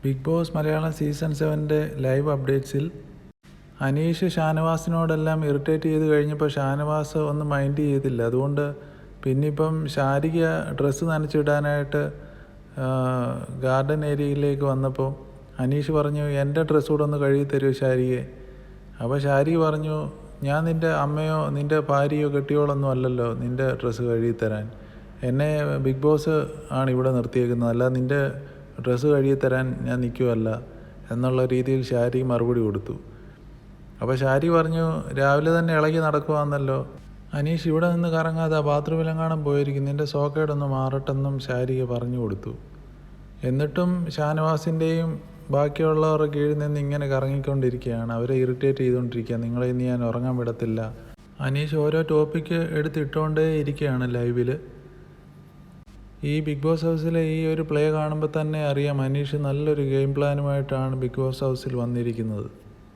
Big Boss Malayalam season 7 live അപ്ഡേറ്റ്സിൽ അനീഷ് ഷാനവാസിനോടെല്ലാം irritate ചെയ്ത് കഴിഞ്ഞപ്പോൾ ഷാനവാസ് ഒന്നും മൈൻഡ് ചെയ്തില്ല. അതുകൊണ്ട് പിന്നിപ്പം ശാരിക ഡ്രസ്സ് നനച്ചിടാനായിട്ട് ഗാർഡൻ ഏരിയയിലേക്ക് വന്നപ്പോൾ അനീഷ് പറഞ്ഞു, എൻ്റെ ഡ്രസ്സ് കൂടെ ഒന്ന് കഴുകി തരുമോ ശാരികയെ. അപ്പോൾ ശാരിക പറഞ്ഞു, ഞാൻ നിൻ്റെ അമ്മയോ നിൻ്റെ ഭാര്യയോ കെട്ടിയോളൊന്നും അല്ലല്ലോ നിൻ്റെ ഡ്രസ്സ് കഴുകി തരാൻ. എന്നെ ബിഗ് ബോസ് ആണ് ഇവിടെ നിർത്തിയേക്കുന്നത്, അല്ല നിൻ്റെ ഡ്രസ്സ് കഴുകി തരാൻ ഞാൻ നിൽക്കുമല്ല എന്നുള്ള രീതിയിൽ ശാരിക മറുപടി കൊടുത്തു. അപ്പോൾ ശാരിക പറഞ്ഞു, രാവിലെ തന്നെ ഇളകി നടക്കുവാന്നല്ലോ, അനീഷ് ഇവിടെ നിന്ന് കറങ്ങാതെ ബാത്റൂമിലെങ്ങാനും പോയിരിക്കും, നിൻ്റെ സോക്കേടൊന്ന് മാറട്ടെന്നും ശാരിക പറഞ്ഞു കൊടുത്തു. എന്നിട്ടും ഷാനവാസിൻ്റെയും ബാക്കിയുള്ളവരുടെ കീഴിൽ നിന്ന് ഇങ്ങനെ കറങ്ങിക്കൊണ്ടിരിക്കുകയാണ്, അവരെ ഇറിറ്റേറ്റ് ചെയ്തുകൊണ്ടിരിക്കുക. നിങ്ങളെ ഇനി ഞാൻ ഉറങ്ങാൻ വിടത്തില്ല. അനീഷ് ഓരോ ടോപ്പിക്ക് എടുത്തിട്ടുകൊണ്ടേ ഇരിക്കുകയാണ് ലൈവിൽ. ഈ ബിഗ് ബോസ് ഹൗസിലെ ഈ ഒരു പ്ലേ കാണുമ്പോൾ തന്നെ അറിയാം അനീഷ് നല്ലൊരു ഗെയിം പ്ലാനുമായിട്ടാണ് ബിഗ് ബോസ് ഹൗസിൽ വന്നിരിക്കുന്നത്.